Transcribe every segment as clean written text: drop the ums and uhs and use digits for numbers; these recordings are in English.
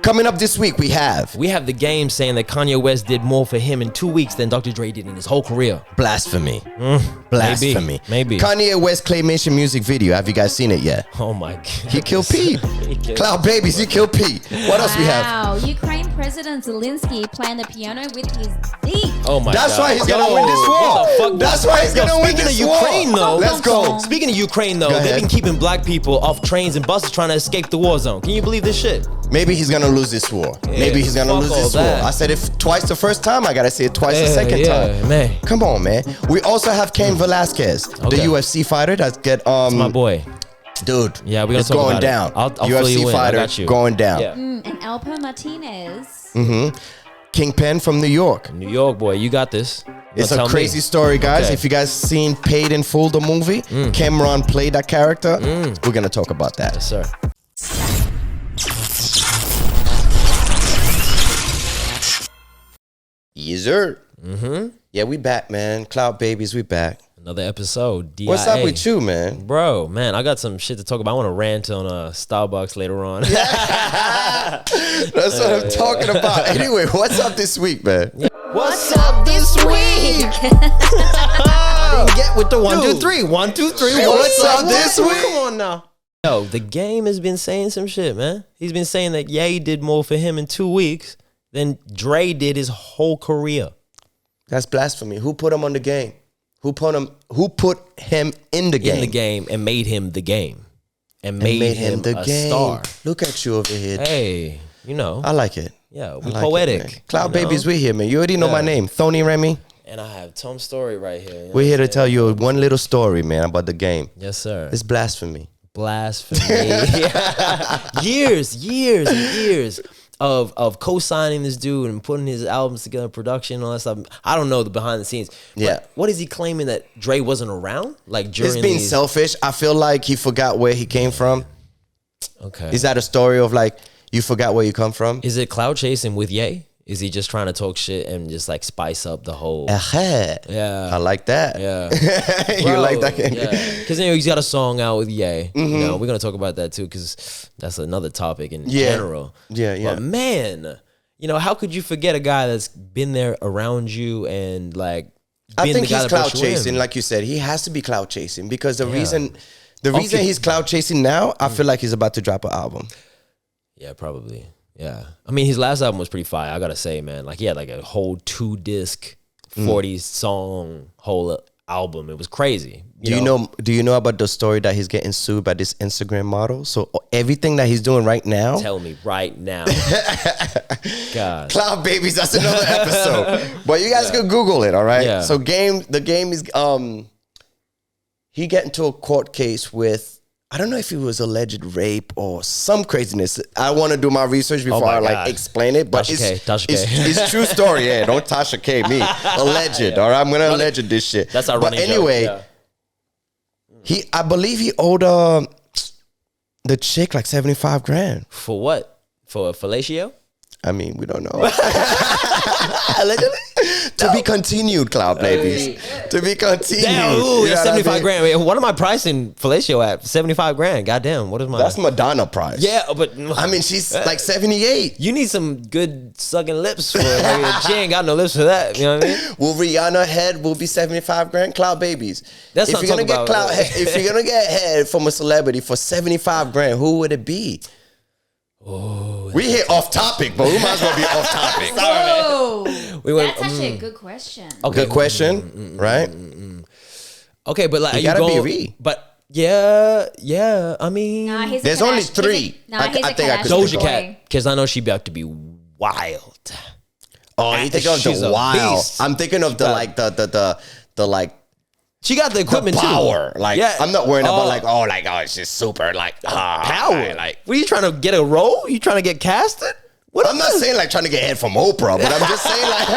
Coming up this week, we have The Game saying that Kanye West did more for him in 2 weeks than Dr. Dre did in his whole career. Blasphemy. Blasphemy. Maybe. Kanye West claymation music video. Have you guys seen it yet? Oh my God. He killed Pete. Cloud Babies, he killed Pete. What else we have? Wow, Ukraine President Zelensky playing the piano with his teeth. Oh my That's God. why he's gonna win this war. What the fuck? That's why he's gonna win this war. Speaking of Ukraine, though. Let's go. Speaking of Ukraine, though, Go they've ahead. been keeping black people off trains and buses trying to escape the war zone. Can you believe this shit? Maybe he's gonna lose this war. Maybe he's gonna fuck lose all this war. that. I said it twice the first time. I gotta say it twice the second time. Man. Come on, man. We also have Cain Velasquez, the Okay. UFC fighter that's My boy. dude. Yeah, we're gonna it's talk going about down. it. I'll fill UFC you in. I fighter got you. going down. Yeah. And Alpo Martinez. Kingpin from New York. New York, boy, you got this. It's Tell a crazy me. story, guys. Okay. If you guys seen Paid in Full, the movie, Cameron played that character. We're gonna talk about that. Yes, sir. Yes, sir. Yeah, we back, man. Cloud Babies, we back. Another episode. D.I.A. What's up with you, man? Bro, man, I got some shit to talk about. I want to rant on Starbucks later on. That's what I'm talking about. Anyway, what's up this week, man? What's up this week? I didn't get with the 1, 2, 3. 1, 2, 3. What's up this week? Come on now. Yo, The Game has been saying some shit, man. He's been saying that Ye did more for him in 2 weeks than Dre did his whole career. That's blasphemy. Who put him on the game? Who put him in the game? In the game and made him the game. And made him the a game. star. Look at you over here. Hey, you know. I like it. Yeah, I we like poetic. it, man. Cloud you know? Babies, we're here, man. You already know my name, Thony Remy. And I have Tom Story right here. You know We're here what to I'm tell you one little story, man, about the game. saying? Yes, sir. It's blasphemy. Blasphemy. years of co-signing this dude and putting his albums together, production, and all that stuff. I don't know the behind the scenes. Yeah. But what is he claiming, that Dre wasn't around? Like during It's being these... selfish. I feel like he forgot where he came from. Okay. Is that a story of like, you forgot where you come from? Is it cloud chasing with Ye? Is he just trying to talk shit and just like spice up the whole... Yeah. I like that. Yeah. You like that? Yeah. Because he's got a song out with Ye. You know, we're going to talk about that too, because that's another topic in general. Yeah. But man, you know, how could you forget a guy that's been there around you and like... I think the guy he's that brought cloud you in? chasing, like you said. He has to be cloud chasing because the reason he's cloud chasing now, I feel like he's about to drop an album. Yeah, probably. Yeah. I mean, his last album was pretty fire, I gotta say, man. Like, he had like a whole 2-disc, 40-song whole album. It was crazy. Do you know about the story that he's getting sued by this Instagram model? So everything that he's doing right now. Tell me right now. God. Cloud Babies, that's another episode. But you guys can Google it, all right? Yeah. So the game is he get into a court case with, I don't know if it was alleged rape or some craziness. I want to do my research before my I God. explain it. But Tasha K. it's true story. Yeah, don't Tasha K me. Alleged. All right, I'm gonna allege this shit. That's our But running anyway, joke. Yeah. I believe he owed the chick like 75 grand. For what? For fellatio? I mean, we don't know. Allegedly. To be continued, Cloud Babies. To be continued. Damn, You ooh, know yeah, what I 75 mean? grand. Wait, what am I pricing fellatio at? 75 grand. Goddamn, what is my... That's Madonna price. Yeah, but... I mean, she's like 78. You need some good sucking lips for it. Like, she ain't got no lips for that. You know what I mean? Will Rihanna head will be 75 grand? Cloud Babies. That's if what you're I'm gonna get talking about. if you're gonna get head from a celebrity for 75 grand, who would it be? Oh, We hit off topic, but we might as well be off topic. Whoa. we went, That's actually a good question. okay. Good question, right? Okay, but like, You you gotta go, be Ree. But yeah. I mean, Nah, he's a There's only Kardashian- three. he's a- Nah, I he's a think I could Kardashian Doja boy. Cat, because I know she'd be about to be wild. Oh, you think of She's the a wild? beast. I'm thinking of the got- like the like She got the equipment the power. too. Like Yeah. I'm not worrying about Oh. like it's just super like power. Like What are you trying to get a role? You trying to get casted? What I'm not saying like trying to get head from Oprah, but I'm just saying like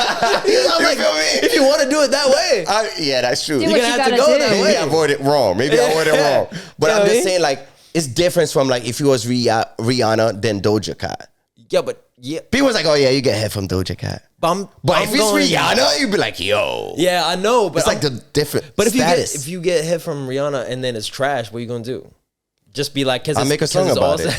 you feel me? if you want to do it that way. Yeah, that's true. Do You're what gonna you have to gotta go do. that way. Maybe I worded it wrong. Maybe I worded it wrong. But You know I'm what I just mean? saying like it's different from like if it was Rihanna than Doja Cat. Yeah, but yeah. People was like, oh yeah, you get head from Doja Cat. But I'm if it's going- Rihanna, you'd be like, yo. Yeah, I know, but It's like the different But status. if you get hit from Rihanna and then it's trash, what are you gonna do? Just be like, I'll make a song about it.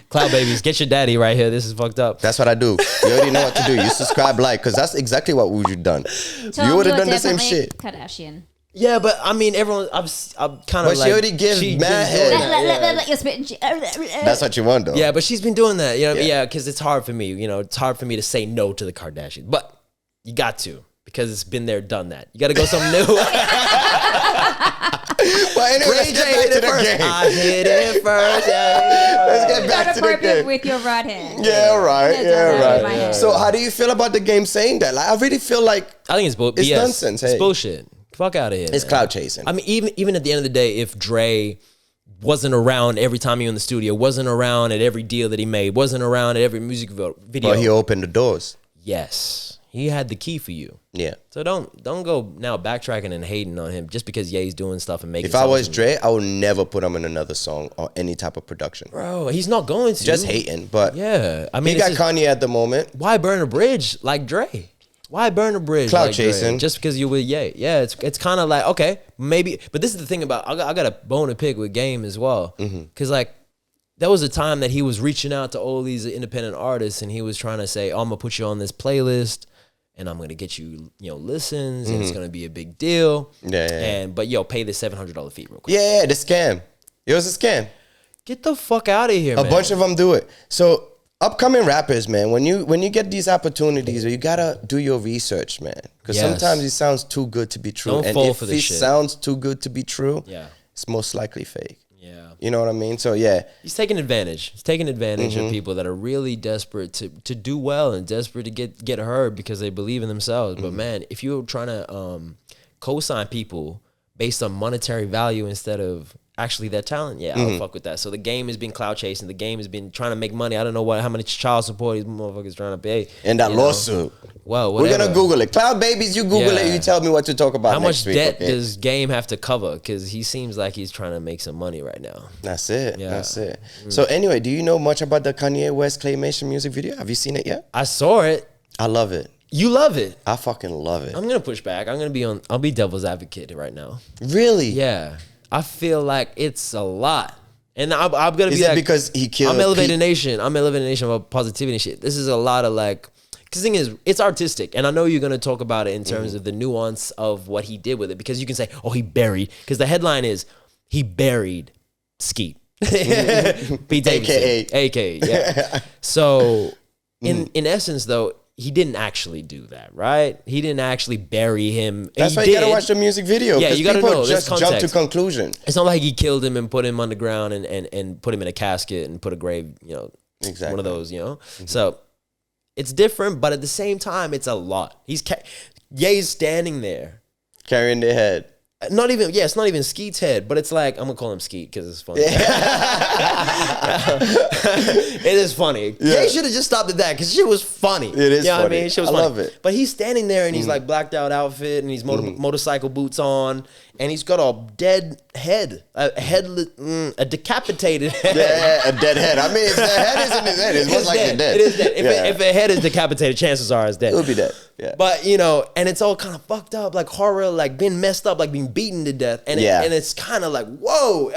Cloud babies, get your daddy right here. This is fucked up. That's what I do. You already know what to do. You subscribe, like, because that's exactly what we would have done. You would have done the same shit. Kardashian. Yeah, but I mean, everyone. I'm kind of But like. she already gives mad head. Let your spit. That's what you want, though. Yeah, but she's been doing that. You know, yeah, because it's hard for me. You know, it's hard for me to say no to the Kardashians, but you got to because it's been there, done that. You got to go something new. But anyway, let's get back to the game. I hit it first. Let's get back to the game. With your right hand. Yeah, right. Yeah, right. Yeah. So how do you feel about the game saying that? Like, I really feel like I think it's it's nonsense. Hey. It's bullshit. Fuck out of here. It's cloud chasing. I mean, even at the end of the day, if Dre wasn't around every time he was in the studio, wasn't around at every deal that he made, wasn't around at every music video. But he opened the doors. Yes. He had the key for you. Yeah. So don't go now backtracking and hating on him just because Ye's doing stuff and making. If I was Dre, I would never put him in another song or any type of production. Bro, he's not going to. Just hating, but yeah. I mean, he got Kanye at the moment. Why burn a bridge like Dre? Why burn a bridge? Cloud like chasing. Dre? Just because you with Ye. Yeah, it's kind of like, okay, maybe. But this is the thing about, I got a bone to pick with Game as well. Because like, there was a time that he was reaching out to all these independent artists and he was trying to say, oh, I'm going to put you on this playlist and I'm going to get you, listens and it's going to be a big deal. Yeah. But pay the $700 fee real quick. Yeah, the scam. It was a scam. Get the fuck out of here, man. A bunch of them do it. So upcoming rappers, man, when you get these opportunities, you gotta do your research, man. Because sometimes it sounds too good to be true. Don't and fall if for this it shit. sounds too good to be true, it's most likely fake. Yeah. You know what I mean? So yeah. He's taking advantage. He's taking advantage of people that are really desperate to do well and desperate to get heard because they believe in themselves. But man, if you're trying to co-sign people based on monetary value instead of actually their talent, I don't fuck with that. So the game has been cloud chasing. The game has been trying to make money. I don't know how many child support these motherfuckers trying to pay. And that lawsuit. Well, we're gonna Google it. Cloud babies, you Google it. You tell me what to talk about. How next much week, debt okay? does Game have to cover? Because he seems like he's trying to make some money right now. That's it. Yeah. That's it. So anyway, do you know much about the Kanye West Claymation music video? Have you seen it yet? I saw it. I love it. You love it. I fucking love it. I'm gonna push back. I'll be devil's advocate right now. Really? Yeah, I feel like it's a lot. And I'm gonna Is be it like, because he killed I'm elevating nation. I'm elevating nation about positivity and shit. This is a lot of like, because the thing is, it's artistic, and I know you're gonna talk about it in terms of the nuance of what he did with it, because you can say, oh, he buried, because the headline is he buried Skeet, Pete Davidson, AKA, yeah. So in essence, though, he didn't actually do that, right? He didn't actually bury him. That's why you gotta watch the music video. Yeah, you gotta people know. just jump to conclusion. It's not like he killed him and put him underground and put him in a casket and put a grave, Exactly. one of those, So it's different, but at the same time, it's a lot. Ye's standing there. Carrying their head. It's not even Skeet's head, but it's like, I'm gonna call him Skeet because it's funny. It is funny. Yeah. Ye should have just stopped at that because shit was funny. It is funny. What I mean? Shit was funny. Love it. But he's standing there and he's like blacked out outfit and he's motorcycle boots on and he's got a dead head, a decapitated head. Yeah, a dead head. I mean, if the head is in his head, it's most likely dead. It is dead. If a head is decapitated, chances are it's dead. It'll be dead. Yeah. But and it's all kind of fucked up, like horror, like being messed up, like being beaten to death, and it's kind of like, whoa.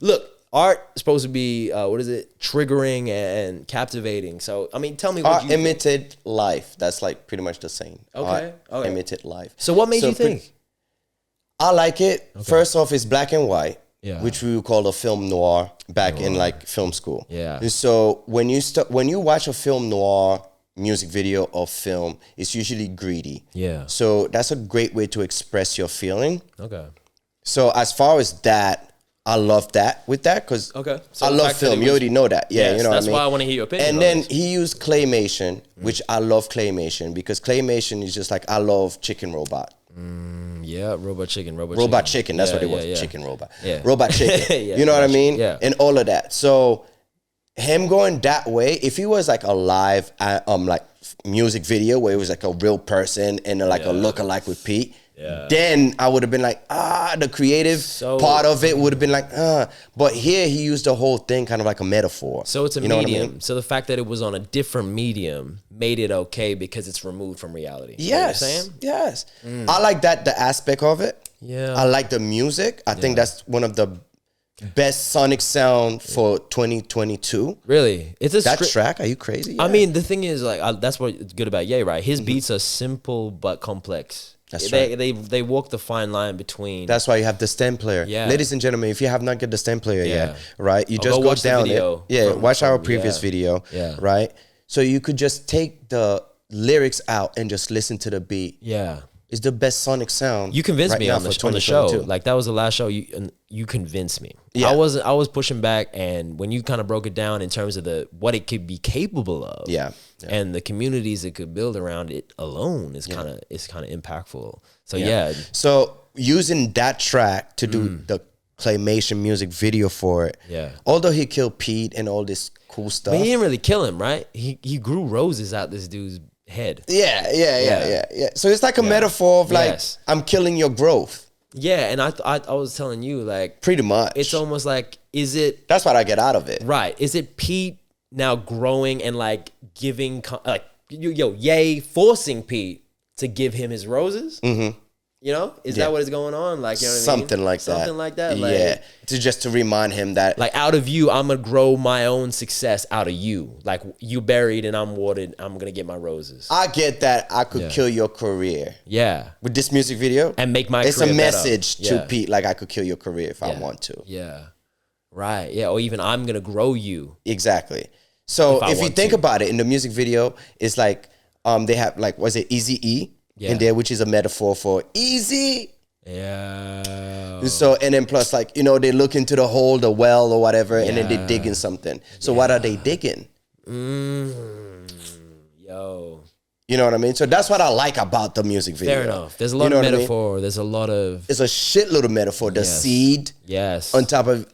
Look, art is supposed to be triggering and captivating. So I mean, tell me what art imitate life. That's like pretty much the same. Okay. Art imitate life. So what made you think? I like it. Okay. First off, it's black and white. Yeah. Which we would call a film noir back in like film school. Yeah. And so when you watch a film noir music video or film, it's usually greedy. Yeah. So that's a great way to express your feeling. Okay. So as far as that, I love that with that because I love film. You already know that. Yeah, you know what I mean? That's why I want to hear your opinion. And then he used claymation, which I love claymation because claymation is just like, I love Chicken Robot. Yeah, Robot Chicken. That's what it was. Yeah. Chicken Robot. Yeah. Robot Chicken. You know what I mean? Yeah. And all of that. So him going that way, if he was like a live like music video where it was like a real person and like a lookalike with Pete, then I would have been like, the creative part of it would have been like, But here he used the whole thing kind of like a metaphor. So it's a medium. I mean? So the fact that it was on a different medium made it okay because it's removed from reality. Yes. You know what I'm saying? Yes. I like that, the aspect of it. Yeah. I like the music. I think that's one of the best sonic sound for 2022. Really, it's That track? Are you crazy? I Yeah. mean, the thing is, like, that's what's good about Ye, right? His beats are simple but complex. That's they, right. They walk the fine line between. That's why you have the stem player. Yeah. Ladies and gentlemen, if you have not got the stem player Yeah. yet, right? You Or just go go watch the down video it. Yeah, watch our from- previous yeah. video. Yeah. Right? So you could just take the lyrics out and just listen to the beat. Yeah. It's the best sonic sound. You convinced right me now on the, for on the show. 2022. Like, that was the last show. You convinced me. Yeah. I was pushing back, and when you kind of broke it down in terms of what it could be capable of, Yeah. and the communities it could build around it alone is kind of impactful. So yeah. So using that track to do the claymation music video for it. Yeah. Although he killed Pete and all this cool stuff. But he didn't really kill him, right? He grew roses out this dude's head. Yeah. So it's like a metaphor of like, Yes. I'm killing your growth. Yeah, and I was telling you, like, Pretty much. it's almost like, is it That's what I get out of it. right? Is it Pete now growing and like giving like Ye forcing Pete to give him his roses? Mm-hmm. You know, is that what is going on? Like, you know what I mean? Something like that. Something like that. Like, Yeah. To remind him that like, out of you, I'm gonna grow my own success out of you. Like, you buried and I'm watered. I'm gonna get my roses. I get that I could kill your career. Yeah, With this music video. and make my It's a career better. message to Pete, like I could kill your career if I want to. Yeah, right. Yeah, or even I'm gonna grow you. Exactly. So If I if you want think to. about it, in the music video, it's like they have like, was it Easy-E Yeah. in there, which is a metaphor for easy. Yeah. So and then plus like, you know, they look into the hole, the well or whatever, and then they digging something. So what are they digging? Yo. You know what I mean? So that's what I like about the music video. Fair enough. There's a lot You know of what I mean? metaphor. There's a lot of It's a shitload of metaphor. The seed yes. on top of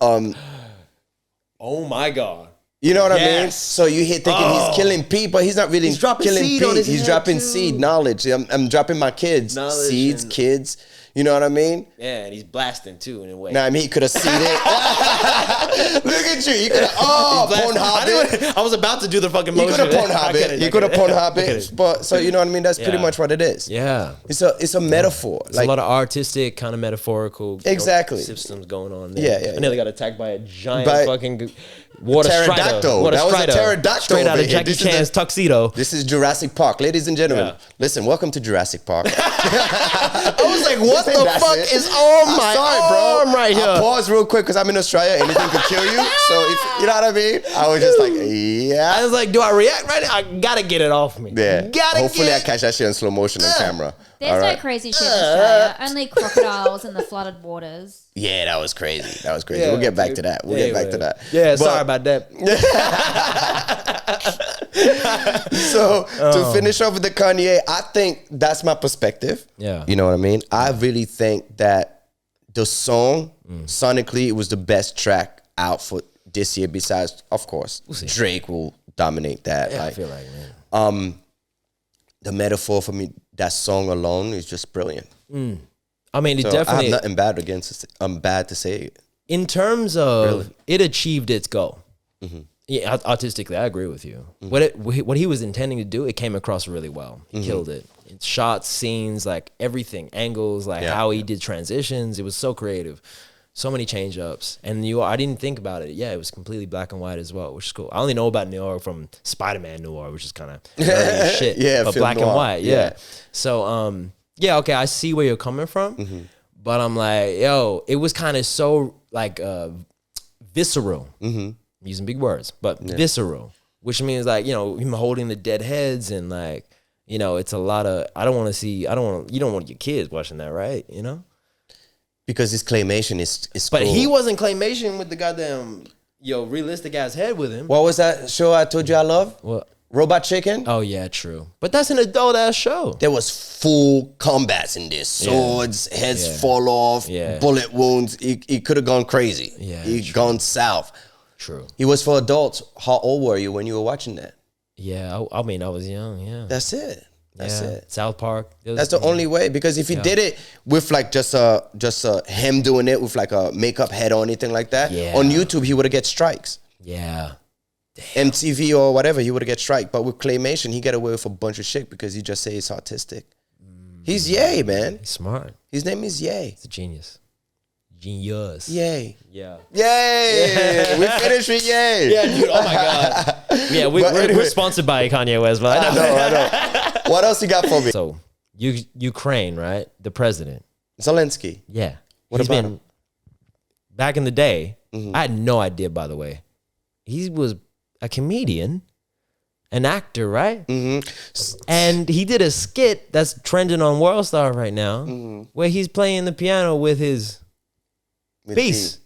Oh my God. you know what I mean? Yes. So you hear thinking he's killing Pete, but he's not really dropping killing seed Pete. on his He's head, dropping too. seed knowledge. I'm dropping my kids. Knowledge Seeds, and- kids. You know what I mean? Yeah, and he's blasting too in a way. Nah, I mean, he could have seen it. Look at you. You could have, Pornhub it. I was about to do the fucking You motion. could have Pornhub it. You could have Pornhub it. But, so you know what I mean? That's pretty Yeah. much what it is. Yeah. It's a metaphor. There's a lot of artistic, kind of metaphorical Exactly. systems going on there. Yeah, yeah, I nearly got attacked by a giant By- fucking water Pterodactyl. strider. Water That was a strider. pterodactyl Straight out over of here. Jackie This is Chan's the- tuxedo. This is Jurassic Park. Ladies and gentlemen, Yeah. listen, welcome to Jurassic Park. I was like, what the That's fuck it. is on my I'm sorry, bro. arm right here? I paused real quick because I'm in Australia. Anything could kill you. So, if, you know what I mean? I was just like, I yeah. was like, do I react right now? I gotta get it off me. Yeah. Gotta Hopefully get I catch that shit in slow motion on camera. There's All no right. crazy shit in Australia. Only crocodiles in the flooded waters. Yeah, that was crazy. That was crazy. Yeah, we'll get back dude. to that. We'll Yeah, get back to yeah. that. Yeah, But- sorry about that. So to finish off with the Kanye, I think that's my perspective. Yeah. You know what I mean? I really think that the song, sonically, it was the best track out for this year besides, of course, Drake will dominate that. Yeah, I Like, feel like, man. the metaphor for me, that song alone is just brilliant. I mean, it So I definitely, have nothing bad against it. I'm bad to say it. in terms of it achieved its goal. Yeah, artistically, I agree with you. What he was intending to do, it came across really well. He killed it. It's shots, scenes, like everything, angles, like Yeah. how he did transitions. It was so creative. So many change ups. And I didn't think about it. Yeah, it was completely black and white as well, which is cool. I only know about noir from Spider-Man noir, which is kind of shit. Yeah, but film black and noir. white. Yeah. Yeah. So, yeah, okay, I see where you're coming from. But I'm like, yo, it was kind of so like visceral. I'm using big words, but visceral, which means like, you know, him holding the dead heads and like, you know, it's a lot of, you don't want your kids watching that, right? You know? Because this claymation is But cool. he wasn't claymation with the goddamn, realistic ass head with him. What was that show I told you I love? What? Robot Chicken? Oh yeah, true. But that's an adult ass show. There was full combats in this. Swords, heads fall off, Yeah. bullet wounds. He could have gone crazy. Yeah, He gone south. True. He was for adults. How old were you when you were watching that? Yeah, I mean, I was young. Yeah. That's it. That's Yeah. it. South Park. That's the only way. Because if he did it with like just him doing it with like a makeup head or anything like that, Yeah. on YouTube he would have get strikes. Yeah. MTV or whatever, he would have get strike. But with claymation, he get away with a bunch of shit because he just say it's artistic. He's Ye, man. He's smart. His name is Ye. He's a genius. Genius. Yay. Yeah. Yay. We finished with yay. Yeah, dude. Oh my god. Yeah, we're sponsored by Kanye West, but I know. What else you got for me? So, Ukraine, right? The president. Zelensky. Yeah. What about him? Back in the day, I had no idea, by the way. He was a comedian, an actor, right? And he did a skit that's trending on World Star right now, where he's playing the piano with his piece.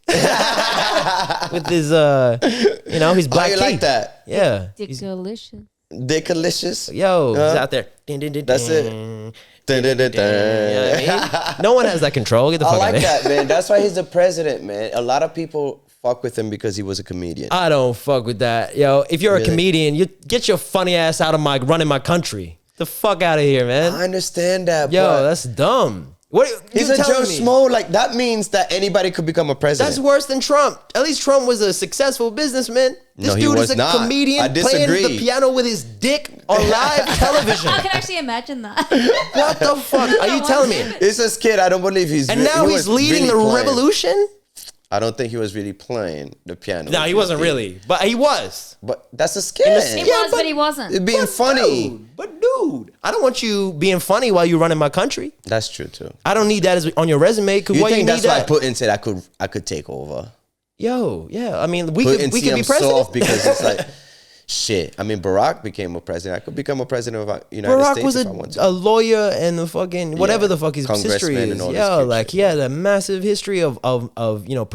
With his, his black you key. like that? Yeah. Delicious. Dickalicious. Yo, he's out there. That's it. You know what I mean? No one has that control. Get the fuck I out like of here. that, man. That's why he's the president, man. A lot of people fuck with him because he was a comedian. I don't fuck with that. Yo, if you're a comedian, you get your funny ass out of running my country. The fuck out of here, man. I understand that. Yo, but that's dumb. What he's you a Joe telling me? Schmo. Like that means that anybody could become a president. That's worse than Trump. At least Trump was a successful businessman. This No, he dude was is a not. comedian I playing disagree. the piano with his dick on live television. I can actually imagine that. What the fuck are you telling me? It's a skit. I don't believe he's. And now he he's was leading really the playing. revolution? I don't think he was really playing the piano. No, he wasn't really. But he was. But that's a skit. He was, but he wasn't. It being funny. Dude, I don't want you being funny while you're running my country. That's true too. I don't need that as on your resume. Cause You why think you that's need why that? Putin said I could take over? Yo, yeah. I mean, we Putin could see be him president. soft because it's like shit. I mean, Barack became a president. I could become a president of the United Barack States was if I want to. a lawyer and a fucking whatever the fuck his Congressman history is. and all this Yeah, cute like shit, he had a massive history of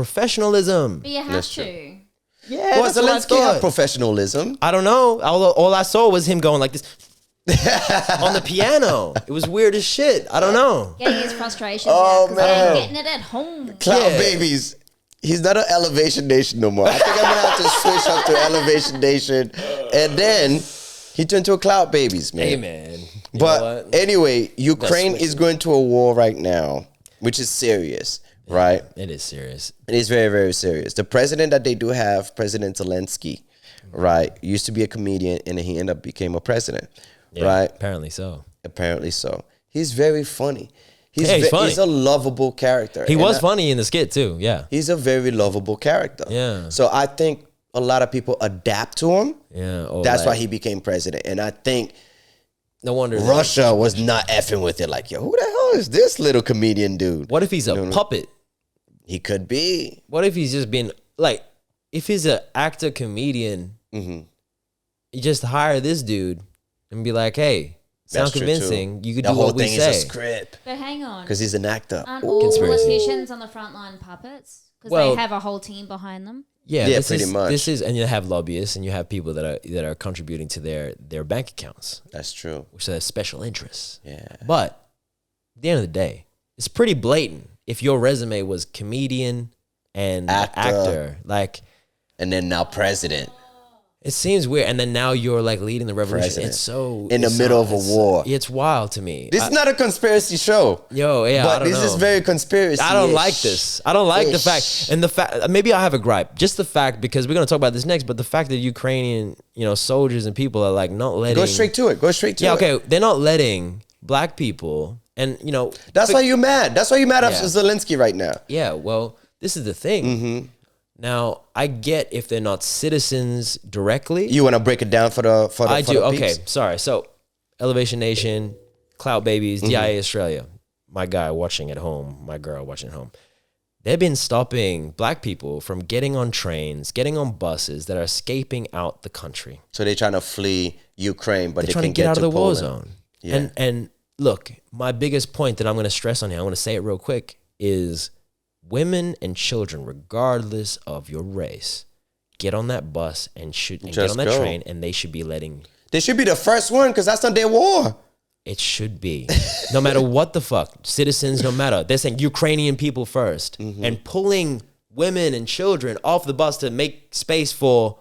professionalism. But you have That's to. true. Yeah, Well, that's what I Zelensky had thought. professionalism. I don't know. All I saw was him going like this on the piano. It was weird as shit. I don't know. Getting his frustrations Oh, out because man. they're getting it at home. Cloud Yeah. Babies. He's not an Elevation Nation no more. I think I'm gonna have to switch up to Elevation Nation, and then he turned to a Cloud Babies, man. Hey man. You know But what? anyway, Ukraine switch is going to a war right now, which is serious, right? It is serious. It is very, very serious. The president that they do have, President Zelensky, right, used to be a comedian, and then he ended up became a president, Yeah, right? apparently so. Apparently so. He's very funny. He's funny. He's a lovable character. He And was funny in the skit too. Yeah. He's a very lovable character. Yeah. So I think a lot of people adapt to him. Yeah. Oh, That's like, why he became president. And I think no wonder Russia was not effing with it. Like, yo, who the hell is this little comedian dude? What if he's a puppet? He could be. What if he's just being like, if he's an actor comedian, Mm-hmm. you just hire this dude and be like, hey, sound That's true, convincing. too. You could The do whole what we thing say. is a script. But hang on. Because he's an actor. Aren't all Conspiracy. politicians on the front line puppets? Because Well- they have a whole team behind them. Yeah, Yeah, this pretty is, much. This is, and you have lobbyists and you have people that are contributing to their bank accounts, That's true. which has special interests. Yeah. But at the end of the day, it's pretty blatant. If your resume was comedian and actor, like And then now president. it seems weird. And then now you're like leading the revolution. President. It's so In the it's middle of a it's- war. It's wild to me. This is not a conspiracy show. Yo, yeah, I But don't this know. is very conspiracy. I don't like this. I don't like the fact, and the fact. Maybe I have a gripe. Just the fact, because we're gonna talk about this next. But the fact that Ukrainian, soldiers and people are like not letting. Go straight to it. Go straight to it. Yeah, okay. They're not letting black people, and That's why you're mad. That's why you're mad at Yeah. Zelensky right now. Yeah, well, this is the thing. Mm-hmm. Now, I get if they're not citizens directly. You want to break it down for the I for do. the Okay, peeps? sorry. So, Elevation Nation, Clout Babies, Mm-hmm. D.I.A. Australia. My guy watching at home, my girl watching at home. They've been stopping black people from getting on trains, getting on buses that are escaping out the country. So they're trying to flee Ukraine, but They're they trying to can get out of the war Poland. zone. Yeah. And look, my biggest point that I'm going to stress on here, I want to say it real quick, is women and children, regardless of your race, get on that bus and get Just on that go. train, and they should be letting. They should be the first one because that's not their war. It should be. No matter what the fuck. Citizens, no matter. They're saying Ukrainian people first. Mm-hmm. And pulling women and children off the bus to make space for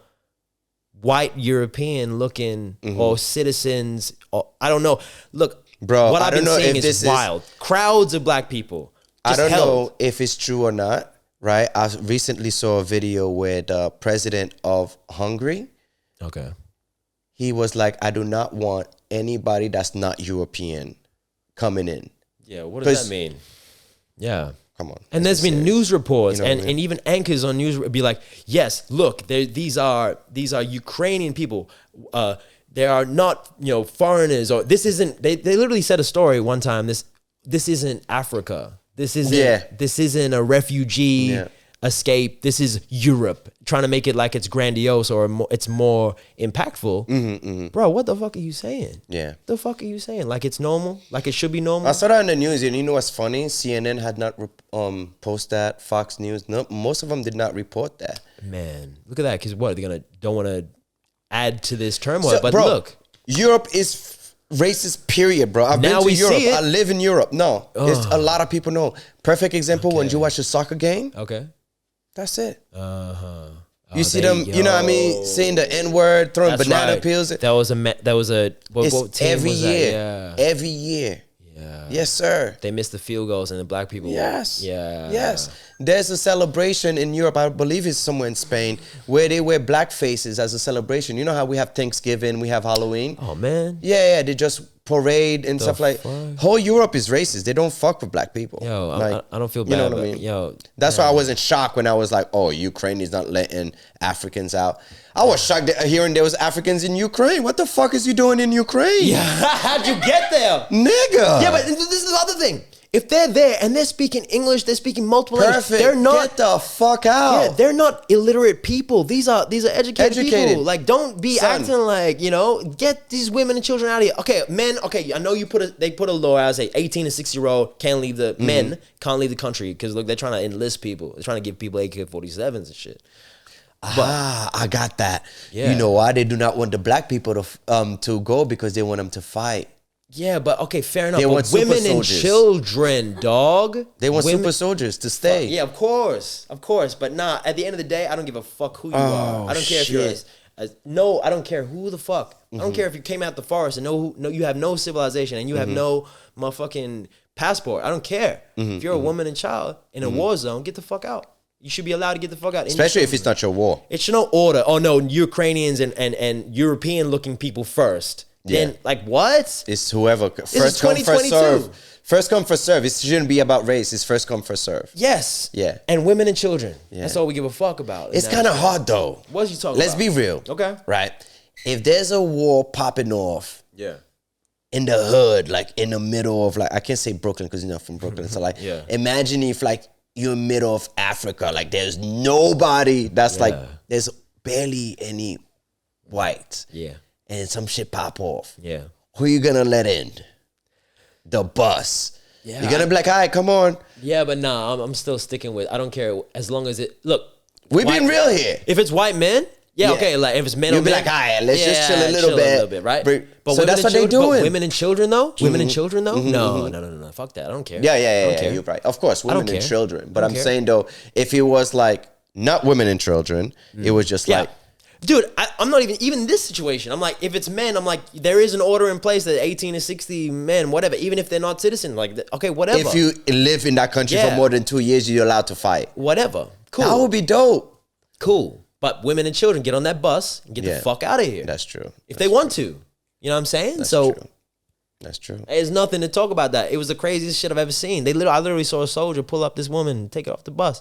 white European looking Mm-hmm. or citizens. Or, I don't know. Look, Bro, what I I've don't been know seeing if this is is- wild. Crowds of black people. I just don't held. know if it's true or not, right? I recently saw a video where the president of Hungary, Okay. he was like, I do not want anybody that's not European coming in. Yeah, what does 'Cause- that mean? Yeah. come on. And there's been news reports You know what I mean? and even anchors on news be like, yes, look, these are Ukrainian people. They are not, foreigners, or this isn't. They literally said a story one time. This isn't Africa. This isn't a refugee escape. This is Europe, trying to make it like it's grandiose or it's more impactful. Bro, what the fuck are you saying? Yeah. The fuck are you saying? Like it's normal? Like it should be normal? I saw that in the news, and you know what's funny? CNN had not post that. Fox News, no, most of them did not report that. Man, look at that. Because what, don't want to add to this turmoil. So, but bro, look. Europe is racist, period, bro. I've Now been to we Europe. see it. I live in Europe. No, it's a lot of people know. Perfect example, when Okay. you watch a soccer game, Okay. that's it. Uh-huh. You see them, you know what I mean, saying the N-word, throwing That's banana right. peels. That was what It's team every was that? year. Yeah. Every year. Yeah. Yes, sir. They missed the field goals and the black people. Yes. Yeah. Yes. There's a celebration in Europe, I believe it's somewhere in Spain, where they wear black faces as a celebration. You know how we have Thanksgiving, we have Halloween? Oh man. Yeah, they just parade and stuff like. fuck? Whole Europe is racist. They don't fuck with black people. Yo, Like, I don't feel bad. you know what I but, mean? Yo, That's why I wasn't shocked when I was like, oh, Ukraine is not letting Africans out. I was shocked that hearing there was Africans in Ukraine. What the fuck is you doing in Ukraine? yeah. How'd you get there? Nigga. Yeah, but this is the other thing. If they're there and they're speaking English, they're speaking multiple languages. Perfect. They're not. Get the fuck out. Yeah, they're not illiterate people. These are educated people. Like, don't be Son. acting like, get these women and children out of here. Okay, men. Okay, I know they put a law out say 18 and 60-year-old can't leave the men can't leave the country because look, they're trying to enlist people. They're trying to give people AK-47s and shit. I got that. Yeah. You know why? They do not want the black people to go because they want them to fight. Yeah, but okay, fair enough. They But want super women and soldiers. children, dog. They want Women- super soldiers to stay. Yeah, of course. But nah, at the end of the day, I don't give a fuck who you are. I don't care if you're no, I don't care who the fuck. I don't care if you came out the forest and you have no civilization and you have no motherfucking passport. I don't care. If you're a woman and child in a war zone, get the fuck out. You should be allowed to get the fuck out. Especially if it's not your war. It's no order. Oh no, Ukrainians and European looking people first. Yeah. Then like what? It's whoever. is First come, first 2022. serve. First come, first serve. It shouldn't be about race. It's first come, first serve. Yes. Yeah. And women and children. Yeah. That's all we give a fuck about. It's kind of hard though. What you talking Let's about? be real. Okay. Right. If there's a war popping off Yeah. in the hood, like in the middle of I can't say Brooklyn because you're not from Brooklyn. So like, Yeah. imagine if like you're in the middle of Africa, like there's nobody that's like, there's barely any whites. Yeah. And some shit pop off. Yeah. Who you gonna let in? The bus. Yeah. You're gonna be like, all right, come on. Yeah, but nah, I'm still sticking with. I don't care as long as it. Look, We've white- been real here. If it's white men, yeah, Yeah. okay. Like if it's men, You'll on be men, like, all right, let's just chill a little bit. right? But But so women that's and what they children- but doing. Women and children, though. Women and children, though. No. Fuck that. I don't care. Yeah, I don't care. you're right. Of course, I don't women and care. children. But I I'm don't care. saying though, if it was like not women and children, it was just Yeah. like, Dude, I'm not even in this situation. I'm like, if it's men, I'm like, there is an order in place that 18 to 60 men, whatever, even if they're not citizen, like, okay, whatever. if you live in that country for Yeah. more than 2 years, you're allowed to fight. whatever. Cool. That would be dope. Cool. But women and children get on that bus and get Yeah. the fuck out of here. That's true. if they want to. You know what I'm saying? So True. That's true. there's nothing to talk about that. It was the craziest shit I've ever seen. I literally saw a soldier pull up this woman and take her off the bus.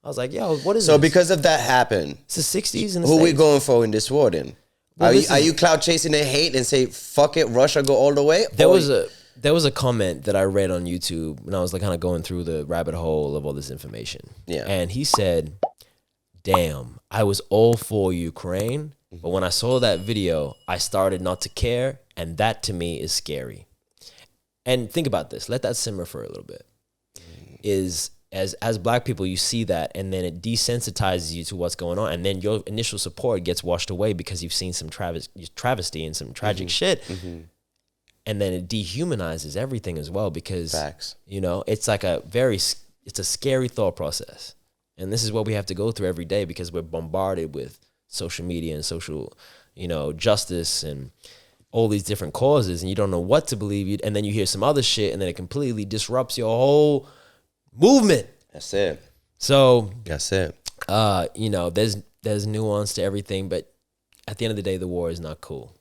I was like, yo, what is So this? because of that happened, It's the 60s and who we going for in this war then? Well, Are you cloud chasing and hate and say fuck it, Russia go all the way? There Or- was a comment that I read on YouTube when I was like kind of going through the rabbit hole of all this information. Yeah. And he said, damn, I was all for Ukraine, but when I saw that video, I started not to care, and that to me is scary. And think about this. Let that simmer for a little bit. Is as black people, you see that, and then it desensitizes you to what's going on, and then your initial support gets washed away because you've seen some travesty and some tragic shit. And then it dehumanizes everything as well because, Facts. it's like it's a scary thought process. And this is what we have to go through every day because we're bombarded with social media and social, justice and all these different causes, and you don't know what to believe. And then you hear some other shit, and then it completely disrupts your whole movement. That's it. So, That's it. there's nuance to everything, but at the end of the day, the war is not cool.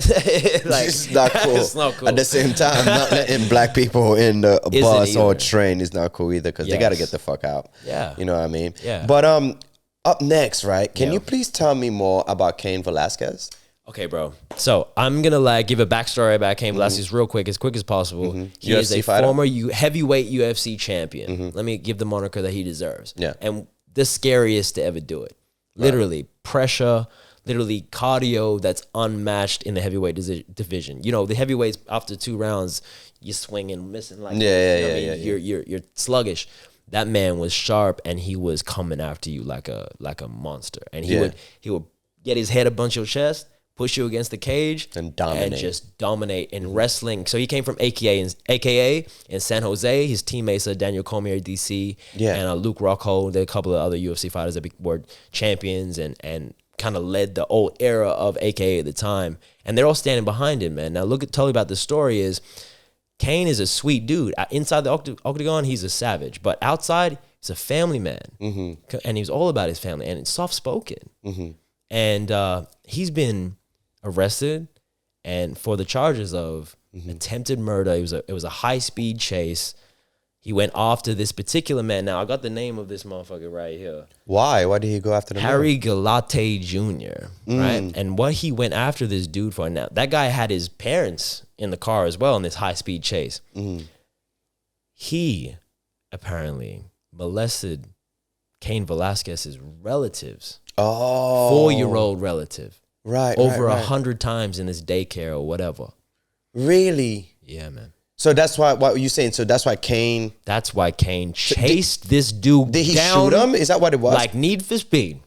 It's not cool. It's not cool. At the same time, not letting black people in the bus or either. train is not cool either because they got to get the fuck out. Yeah. You know what I mean? Yeah. But up next, right? Can you please tell me more about Cain Velasquez? Okay, bro. So I'm gonna like give a backstory about Cain Velasquez real quick, as possible. He is a fighter? former heavyweight UFC champion. Let me give the moniker that he deserves. Yeah. And the scariest to ever do it. Literally pressure, literally cardio that's unmatched in the heavyweight division. You know, the heavyweights after 2 rounds, you swing and missing like You're sluggish. That man was sharp and he was coming after you like a monster. And he would get his head above your chest, push you against the cage, and dominate. And just dominate in wrestling. So he came from AKA in San Jose. His teammates are Daniel Cormier, DC, and Luke Rockhold. There are a couple of other UFC fighters that were champions and kind of led the old era of AKA at the time. And they're all standing behind him, man. Now, tell you about the story is Cain is a sweet dude. Inside the octagon, he's a savage. But outside, he's a family man. And he was all about his family and soft-spoken. And he's been arrested and for the charges of attempted murder. It was a high-speed chase. He went after this particular man. Now, I got the name of this motherfucker right here. Why? Why did he go after the Harry Galate Jr., right? And what he went after this dude for, now, that guy had his parents in the car as well in this high-speed chase. He apparently molested Cain Velasquez's relatives. 4-year-old relative. Right. Over 100 times in his daycare or whatever. Really? Yeah, man. So that's why, what you saying? So that's why Cain... That's why Cain chased this dude down. Did he shoot him? Is that what it was? Like Need for Speed.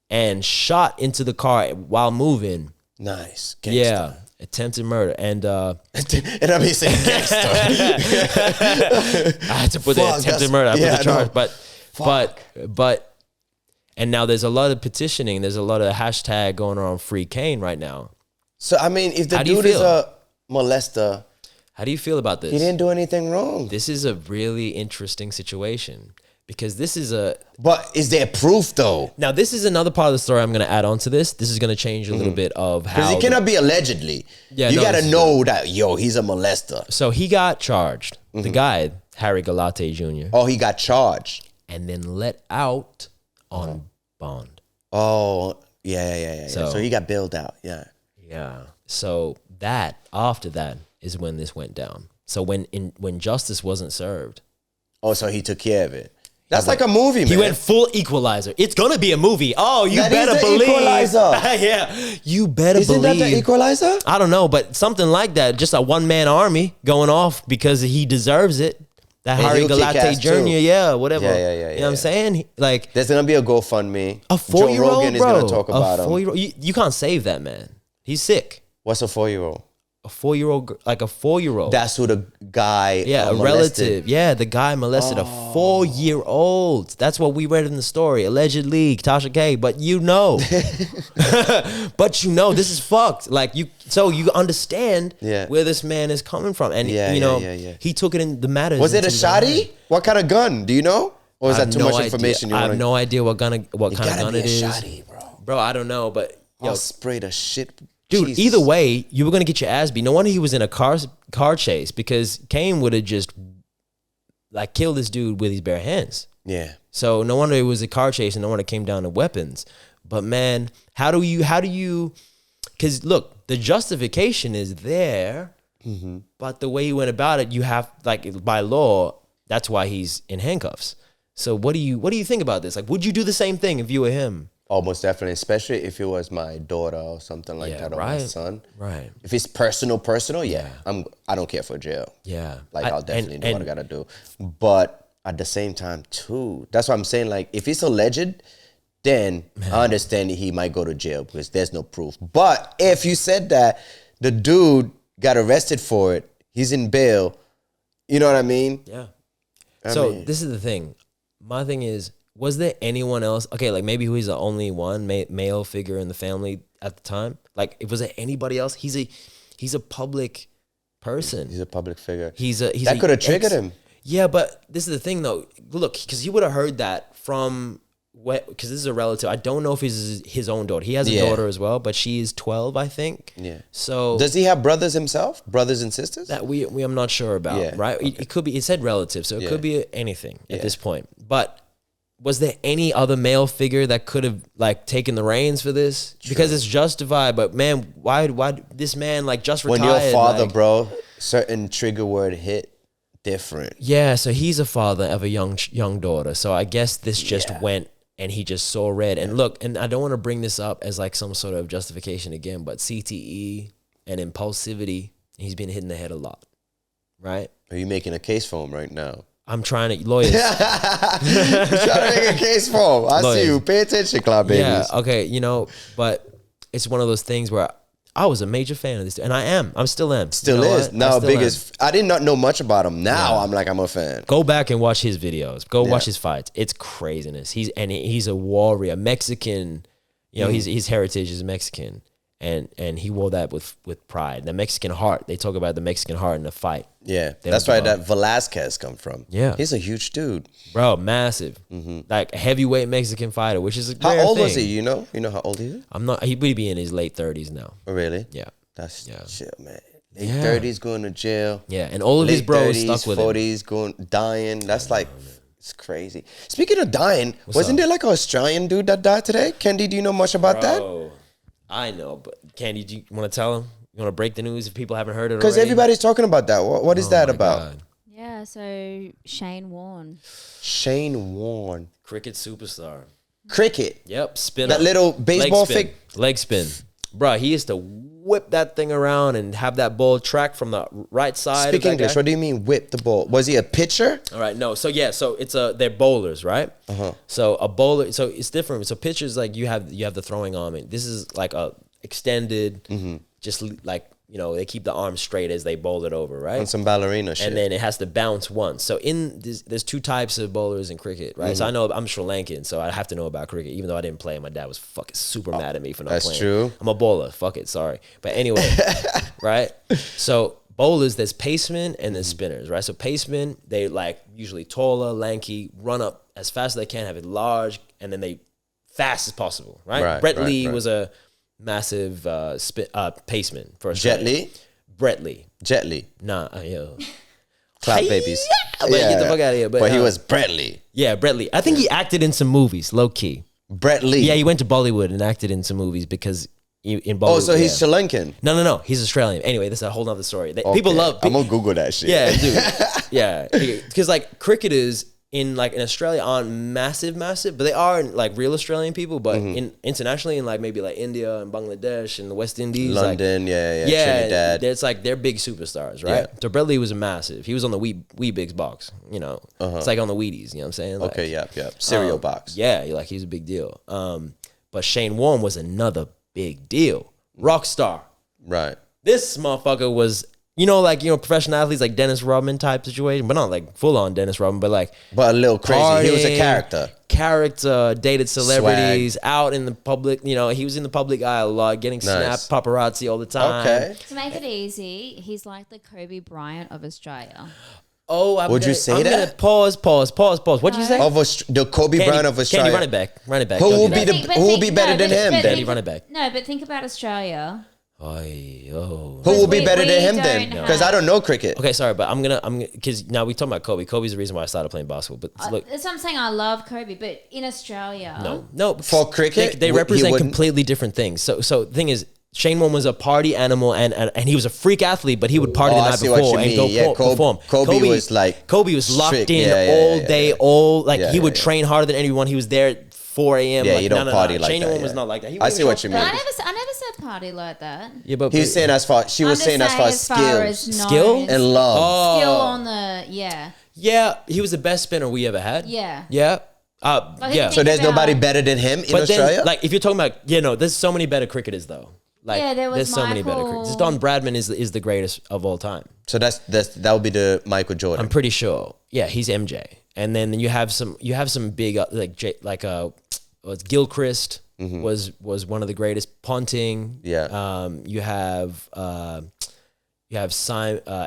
And shot into the car while moving. Nice. Gangsta. Yeah. Attempted murder. And and I mean saying gangster. I had to put the attempted murder. I put the charge. But and now there's a lot of petitioning. There's a lot of hashtag going on Free Cain right now. So, I mean, if the dude is a molester... How do you feel about this? He didn't do anything wrong. This is a really interesting situation because this is a... But is there proof, though? Now, this is another part of the story I'm going to add on to this. This is going to change a little bit of how... Because it cannot be allegedly. Yeah, you got to know that, he's a molester. So he got charged. The guy, Harry Galate Jr. Oh, he got charged. And then let out on bond. Oh, yeah. So he got bailed out, yeah. Yeah. So after that is when this went down. So when justice wasn't served. Oh, so he took care of it. That's like a movie, man. He went full Equalizer. It's gonna be a movie. Oh, you that better is the believe. Equalizer. Yeah, you better believe. Isn't that the Equalizer? I don't know, but something like that. Just a one-man army going off because he deserves it. That And Harry he'll kick Galate ass Jr., too. yeah, whatever. Yeah, You know what I'm saying? Like, there's gonna be a GoFundMe. A 4-year-old, Joe Rogan is bro. gonna talk about him. 4-year-old. You can't save that man. He's sick. What's a 4-year-old? A 4-year-old, like a 4-year-old. That's who the guy a molested. relative. Yeah, the guy molested a 4-year-old. That's what we read in the story. Allegedly, Tasha K. But this is fucked. Like so you understand where this man is coming from, and he took it in the matters. Was it a shotty? What kind of gun? Do you know? Or is that too much information? I have no idea what kind of gun it is. Shotty, bro. I don't know, but I'll spray the shit. Dude, Jesus. Either way, you were gonna get your ass beat. No wonder he was in a car chase because Cain would have just like killed this dude with his bare hands. Yeah. So no wonder it was a car chase, and no wonder it came down to weapons. But man, how do you? Because look, the justification is there, but the way he went about it, you have like by law, that's why he's in handcuffs. So what do you think about this? Like, would you do the same thing if you were him? Almost definitely, especially if it was my daughter or something like that, or my son. Right. If it's personal, yeah. I don't care for jail. Yeah. I'll definitely do what I gotta do. But at the same time, too, that's what I'm saying. Like, if it's alleged, then I understand he might go to jail because there's no proof. But if you said that the dude got arrested for it, he's in bail, you know what I mean? Yeah. This is the thing. My thing is, was there anyone else? Okay, like maybe he's the only one male figure in the family at the time. Like, was there anybody else? He's a public person. He's a public figure. That could have triggered him. Yeah, but this is the thing though. Look, because he would have heard that from because this is a relative. I don't know if he's his own daughter. He has a Yeah. daughter as well, but she's 12, I think. Yeah. So Does he have brothers himself? Brothers and sisters? that we I'm not sure about, Yeah, right? It could be. It said relative, so it Yeah. could be anything at Yeah. this point. But was there any other male figure that could have like taken the reins for this? Because it's justified, but man, why this man like just retired? When you're a father, like- bro, certain trigger word hit different. Yeah, so he's a father of a young daughter. So I guess this just went and he just saw red. And look, and I don't want to bring this up as like some sort of justification again, but CTE and impulsivity, he's been hit in the head a lot, right? Are you making a case for him right now? I'm trying to, lawyers. You're trying to make a case for him. I Lawyers. see you. Pay attention, club babies. Yeah, okay, but it's one of those things where I was a major fan of this, and I am. I'm still am. Still You know is. what? Now I still biggest. I did not know much about him. Now I'm like, I'm a fan. Go back and watch his videos. Go Yeah. watch his fights. It's craziness. He's a warrior, Mexican. You know, his heritage is Mexican, and he wore that with pride. The Mexican heart. They talk about the Mexican heart in the fight. Yeah, They that's don't why give up. that Velasquez come from. Yeah. He's a huge dude. Bro, massive. Like a heavyweight Mexican fighter, which is a How rare old was thing. he? You know how old he is? I'm not. He would be in his late 30s now. Oh, really? Yeah, That's Yeah. chill, man. Late Yeah. 30s going to jail. yeah, and all of his Late bros 30s, stuck with him. 40s going dying. That's like it's crazy. Speaking of dying, wasn't there like an Australian dude that died today? Kendi, do you know much about that? Bro, I know, but Candy, do you want to tell him? You want to break the news if people haven't heard it Because already? everybody's talking about that. What is Oh that my about? God. Yeah, so Shane Warne. Shane Warne. Cricket superstar. Cricket. Yep, spin That up. little baseball leg spin. Bro, he used to whip that thing around and have that ball track from the right side. Speak of that English. guy. What do you mean whip the ball? Was he a pitcher? All right, no. So yeah, so it's they're bowlers, right? So a bowler, so it's different. So pitchers like you have the throwing arm, and this is like a extended, just like they keep the arm straight as they bowl it over, right? On some ballerina shit. And then it has to bounce once. So there's two types of bowlers in cricket, right? So I know I'm Sri Lankan, so I have to know about cricket, even though I didn't play. My dad was fucking super mad at me for not that's playing. true. I'm a bowler. Fuck it. Sorry. But anyway, right? So bowlers, there's pacemen and there's spinners, right? So pacemen, they like usually taller, lanky, run up as fast as they can, have it large, and then they fast as possible, right? Brett Lee was a massive paceman for Australia. Jet Li? Brett Lee. Jet Li. Nah, yo. Clap babies. But get the fuck out of here. But he was Brett Lee. Yeah, Brett Lee. I think he acted in some movies, low key. Brett Lee. Yeah, he went to Bollywood and acted in some movies because in Bollywood. Oh, so he's Sri Lankan. No. He's Australian. Anyway, this is a whole nother story. Okay. People love. I'm gonna Google that shit. Yeah, dude. Yeah, because like cricketers in Australia aren't massive, but they are like real Australian people. But internationally, in like maybe like India and Bangladesh and the West Indies, London, Trinidad. it's like they're big superstars, right? Yeah. So Brett Lee was a massive. He was on the Wee Bigs box, It's like on the Wheaties, you know what I'm saying? Like, Okay, yep. Cereal box. yeah, like he's a big deal. But Shane Warne was another big deal. Rock star. Right. This motherfucker was, professional athletes like Dennis Rodman type situation, but not like full on Dennis Rodman, but like But a little crazy. He was a partying, character. dated celebrities, out in the public. He was in the public eye a lot, getting Nice. snapped, paparazzi all the time. Okay. To make it easy, he's like the Kobe Bryant of Australia. Oh, Would you say I'm that? gonna pause. What'd you say? Of the Kobe Bryant of Australia. Candy, run it back. Who Don't will do be that. the who will be better than him then? Danny, run it back. No, but think about Australia. Who will be We- better than we him don't then? have- Because I don't know cricket. Okay, sorry, but I'm gonna because now we talking about Kobe. Kobe's the reason why I started playing basketball. But look, That's what I'm saying. I love Kobe, but in Australia, no, For cricket, they he represent wouldn't- completely different things. So the thing is, Shane Warne was a party animal and he was a freak athlete, but he would party the I night see what before you and go mean. Yeah, perform. Kobe was like Kobe was locked strict. in Yeah, all yeah, day, yeah. he would Yeah. train harder than anyone. He was there at 4 a.m. Yeah, like, you don't party like Shane that, Warne was yeah. not like that. He I wouldn't see what show you up- mean. I never said party like that. Yeah, but He was saying as far she was I'm saying just as far saying as skills, Skill? known- and love. Oh. skill on the yeah, he was the best spinner we ever had. yeah. Yeah. Like, Yeah. So there's about- nobody better than him in But Australia. then, like, if you're talking about, there's so many better cricketers though. Like, Yeah, there was there's so many better Michael- cricketers. Don Bradman is the greatest of all time. So that would be the Michael Jordan. I'm pretty sure. Yeah, he's MJ. And then you have some big Gilchrist was one of the greatest. Ponting. Yeah. You have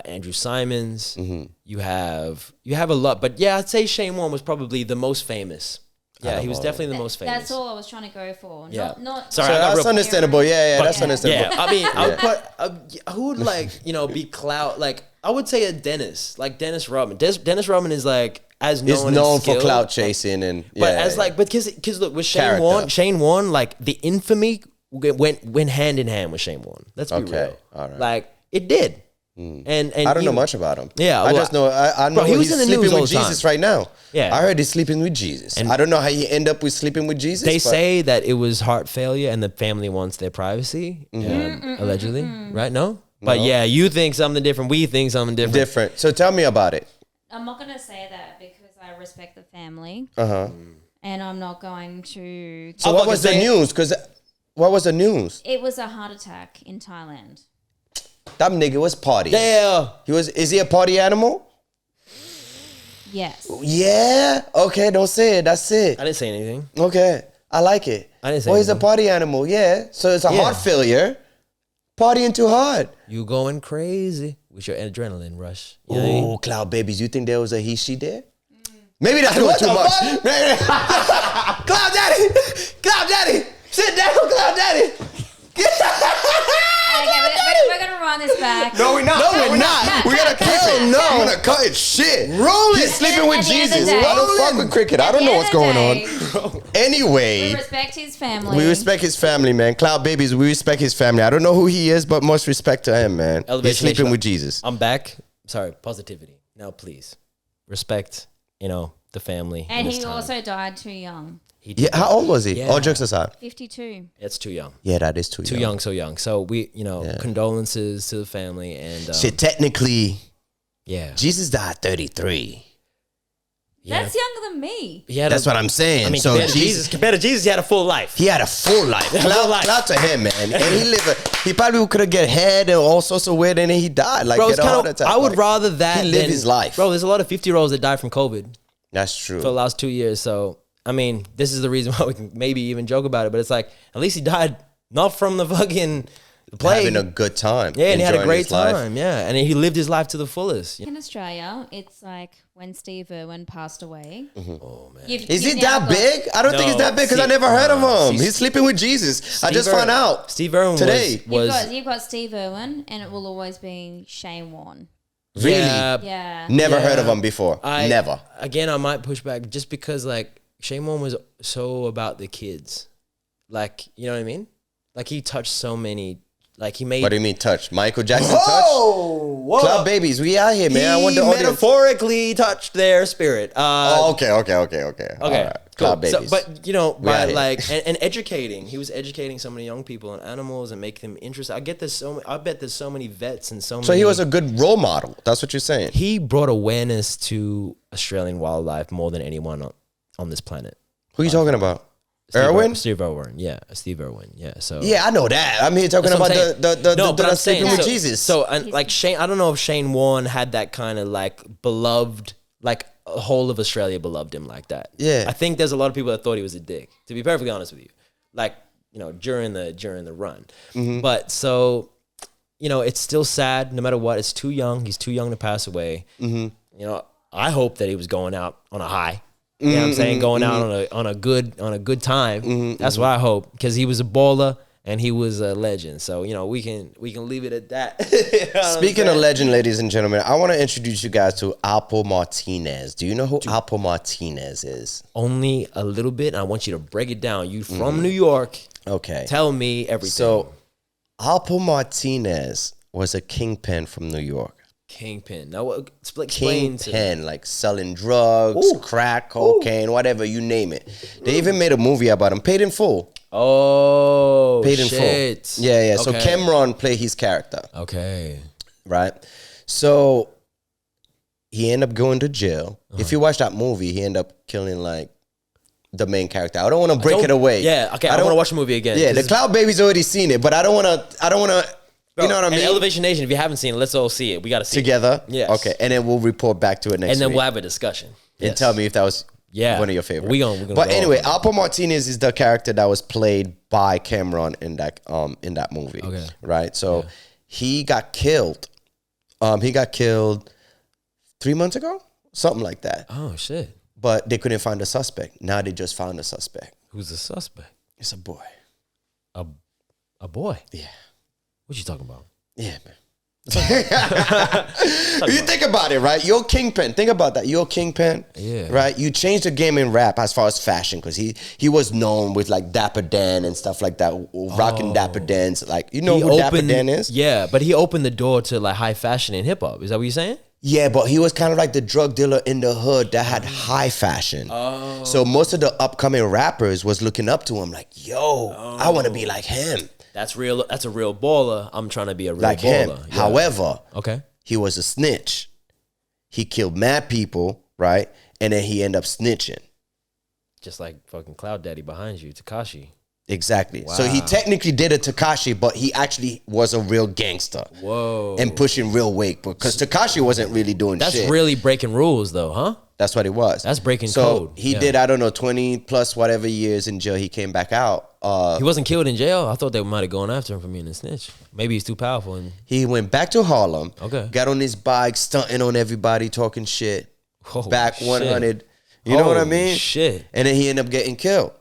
Andrew Simons. You have a lot, but yeah, I'd say Shane Warne was probably the most famous Yeah, he was definitely the most famous. That's all I was trying to go for. Yeah. Not Sorry, So I got that's real- understandable. Yeah, that's understandable. Yeah, I mean, I would put who would be clout like I would say a Dennis, like Dennis Rodman. Dennis Rodman is like as known, It's known as skill, for clout chasing and but because look with Character. Shane Warne, like the infamy went hand in hand with Shane Warne. Let's be real. All right. Like it did. And I don't know much about him. Yeah, I well, just know I know bro, he was he's in the sleeping news all with the time. Jesus right now. Yeah. I heard he's sleeping with Jesus. And I don't know how he end up with sleeping with Jesus. They but say that it was heart failure and the family wants their privacy, allegedly, right? No? But yeah, you think something different. We think something different. different. So tell me about it. I'm not going to say that because I respect the family. Uh-huh. And I'm not going to. So what was the news? Because what was the news? It was a heart attack in Thailand. That nigga was partying. Yeah. Is he a party animal? Yes. Yeah. Okay, don't say it. That's it. I didn't say anything. Okay. I like it. I didn't say Well, he's a anything. party animal, yeah. So it's a heart failure. Partying too hard. You going crazy with your adrenaline rush. You know what I mean? Oh, Cloud Babies, you think there was a he, she there? Maybe that's doing too much. Cloud Daddy! Cloud Daddy! Sit down, Cloud Daddy! Okay, we're going to run this back. No, we're not. No, we're not. We're gonna cut it. No, I'm gonna cut it. Shit. Roll it. He's sleeping with At the end of Jesus. the day- I don't fuck with cricket. I At don't the know end what's of the going day, on. Anyway, We respect his family. we respect his family, man. Cloud Babies, we respect his family. I don't know who he is, but much respect to him, man. He's Elevation sleeping Nation. with Jesus. I'm back. Sorry, positivity. Now, please. Respect, the family. And in he this time. also died too young. He did. Yeah, how old was he? Yeah. All jokes aside. 52. It's too young. Yeah, that is too Too young, so young. So we, condolences to the family and Shit, technically, yeah. Jesus died 33. Yeah. That's younger than me. He had That's what I'm saying. I mean, so compared to Jesus, he had a full life. he had a full life. Cloud to him, man. And he probably could have get head and all sorts of weird, and then he died. Like, Bro, get a heart attack. I would Like, rather that he lived than- his life. Bro, there's a lot of 50-year-olds that died from COVID That's true. for the last 2 years. So, I mean, this is the reason why we can maybe even joke about it. But it's like, at least he died not from the fucking plague. Having a good time. Yeah, and he had a enjoying great his life. time. Yeah, and he lived his life to the fullest. In Australia, it's like when Steve Irwin passed away. Oh, man. Is he that big? I don't think he's No, that big because I Steve- never heard of no, him. see, He's sleeping with Jesus. I just Steve found Irwin- out Steve Irwin today. You've got Steve Irwin, and it will always be Shane Warne. Really? Yeah. Never Yeah. heard of him before. Never. Again, I might push back just because, like, Shane Warne was so about the kids. Like, you know what I mean? Like, he touched so many. Like, he made. What do you mean touch? Michael Jackson touch? Whoa! Club Babies, we out here, man. I want He the audience. metaphorically touched their spirit. Okay. Okay, All right. Club So, Babies. but We by out here. like and educating, he was educating so many young people on animals and make them interested. I bet there's so many vets and so many. So he was a good role model. That's what you're saying. He brought awareness to Australian wildlife more than anyone on this planet. Who are you talking about? Steve Irwin? Steve Irwin, yeah, Steve Irwin, yeah. So Yeah, I know that. I'm here talking That's about what I'm saying. the I'm sleeping saying, with so- Jesus. So, and like Shane, I don't know if Shane Warne had that kind of like beloved, like a whole of Australia beloved him like that. Yeah. I think there's a lot of people that thought he was a dick. To be perfectly honest with you, like during the run, Mm-hmm. but so it's still sad. No matter what, it's too young. He's too young to pass away. Mm-hmm. I hope that he was going out on a high. You know what I'm saying? Going out on a good time. That's what I hope, because he was a baller and he was a legend. So we can leave it at that. You know what I'm Speaking of saying? legend, ladies and gentlemen, I want to introduce you guys to Alpo Martinez. Do you know who Alpo Martinez is? Only a little bit. I want you to break it down. You from New York? Okay. Tell me everything. So, Alpo Martinez was a kingpin from New York. Kingpin. Now, explain to me. Kingpin, like selling drugs, crack, cocaine, whatever, you name it. They even made a movie about him, paid in full. Oh, Paid in shit. full. Yeah. So Okay. Cameron played his character, Okay. right? So he ended up going to jail. If you watch that movie, he ended up killing like the main character. I don't want to break it away. Yeah. Okay. I don't want to watch the movie again. Yeah, the 'cause- Cloud Baby's already seen it, but I don't want to. You know what I and mean? Elevation Nation, if you haven't seen it, let's all see it. We got to see Together. it. Yes. Okay, and then we'll report back to it next And then week. we'll have a discussion. And Yes. tell me if that was Yeah. one of your favorites. We're gonna But go anyway, over it. Alpo Martinez is the character that was played by Cameron in that movie. Okay. Right? So he got killed. He got killed 3 months ago? Something like that. Oh shit. but they couldn't find a suspect. Now they just found a suspect. Who's the suspect? It's a boy. A boy? Yeah. What you talking about? Yeah, man. You think about it, right? You're a kingpin. Think about that. You're a kingpin, right? You changed the game in rap as far as fashion, because he was known with like Dapper Dan and stuff like that, rocking Dapper Dan's. Like, you know who Dapper Dan is? Yeah, but he opened the door to like high fashion and hip hop. Is that what you're saying? Yeah, but he was kind of like the drug dealer in the hood that had high fashion. So most of the upcoming rappers was looking up to him like, yo, I want to be like him. That's real. That's a real baller. I'm trying to be a real Like baller. him. Yeah. However, okay, he was a snitch. He killed mad people, right? And then he ended up snitching. just like fucking Cloud Daddy behind you, Tekashi. Exactly. Wow. So he technically did a Tekashi, but he actually was a real gangster. Whoa. And pushing real weight, because Tekashi wasn't really doing shit. That's really breaking rules, though, huh? That's what it was. That's breaking so code. He did, I don't know, 20 plus whatever years in jail. He came back out. He wasn't killed in jail. I thought they might have gone after him for being a snitch. Maybe he's too powerful. And He went back to Harlem. Okay. Got on his bike, stunting on everybody, talking shit. Holy back shit. 100. You know what I Holy mean? Shit. And then he ended up getting killed.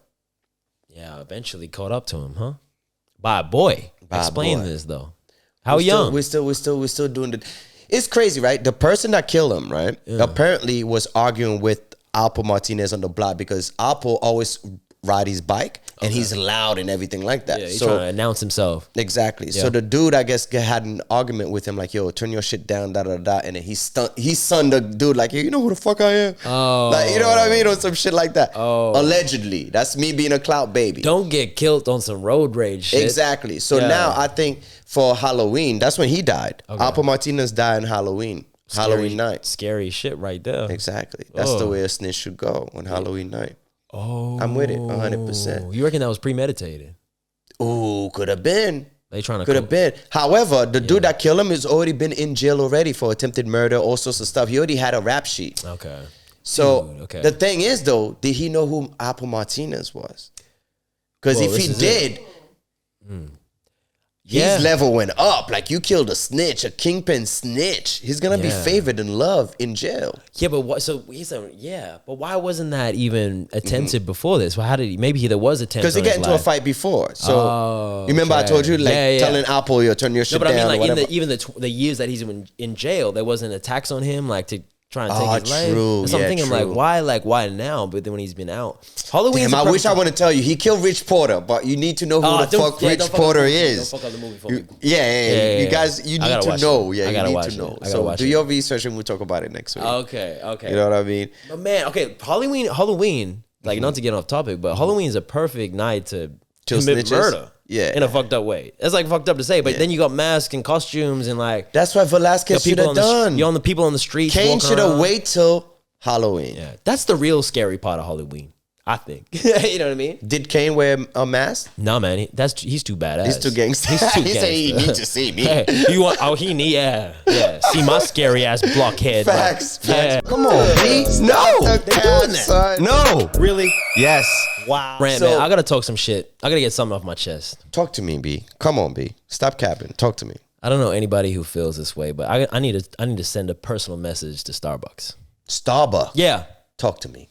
Yeah, eventually caught up to him, huh? By a boy. By a Explain boy. this though. How young? We're still doing the. It's crazy, right? The person that killed him, right? Apparently was arguing with Alpo Martinez on the block, because Alpo always ride his bike and he's loud and everything like that. Yeah, he's trying to announce himself. Exactly. Yeah. So the dude, I guess, had an argument with him, like, yo, turn your shit down, da da da. And then he sunned the dude, like, yo, you know who the fuck I am? Oh. Like, you know what I mean? Or some shit like that. Oh. Allegedly. That's me being a clout baby. Don't get killed on some road rage shit. Exactly. So now I think for Halloween, that's when he died. Okay. Alpo Martinez died on Halloween. Halloween night. Scary shit right there. Exactly. That's the way a snitch should go on Halloween night. Oh. I'm with it 100%. You reckon that was premeditated? Ooh, could have been. They trying to Could have been. However, the dude that killed him has already been in jail already for attempted murder, all sorts of stuff. He already had a rap sheet. Okay. So Dude, okay. the thing is, though, did he know who Alpo Martinez was? Because if he did, his level went up. Like, you killed a snitch, a kingpin snitch. He's gonna be favored and loved in jail. Yeah, but what? So he's but why wasn't that even attempted before this? Well, how did he? Maybe there was attempted. Because he got into a fight before. So you remember I told you, like, telling Alpo, yo, turn your shit No, but down. I mean, or like whatever. the years that he's in jail, there wasn't attacks on him, like to try and take his life. True. So I'm Yeah, thinking, true. like, why now? But then when he's been out, Halloween. Damn, I wish I want to tell you. He killed Rich Porter, but you need to know who the fuck Rich Porter is. Don't fuck up the movie for me. Yeah. You guys, you need to know. Yeah, you need to know. So watch do your research and we'll talk about it next week. Okay. You know what I mean? But man, okay, Halloween, like not to get off topic, but Halloween is a perfect night to commit snitches? murder. Yeah. In a fucked up way. It's like fucked up to say, but then you got masks and costumes and like That's what Velasquez should have done. You're on the people on the streets. Kane should have waited till Halloween. Yeah, that's the real scary part of Halloween, I think. You know what I mean? Did Kane wear a mask? No, man, he's too badass. He's too gangster. He's too He gangster. said he needs to see me. Hey, you want? Oh, yeah. See my scary ass blockhead. Facts. Yeah. Come on, B. No. They're doing that. No. Really? Yes. Wow. Rant, man, I gotta talk some shit. I gotta get something off my chest. Talk to me, B. Come on, B. Stop capping. Talk to me. I don't know anybody who feels this way, but I need to send a personal message to Starbucks. Starbucks. Yeah. Talk to me.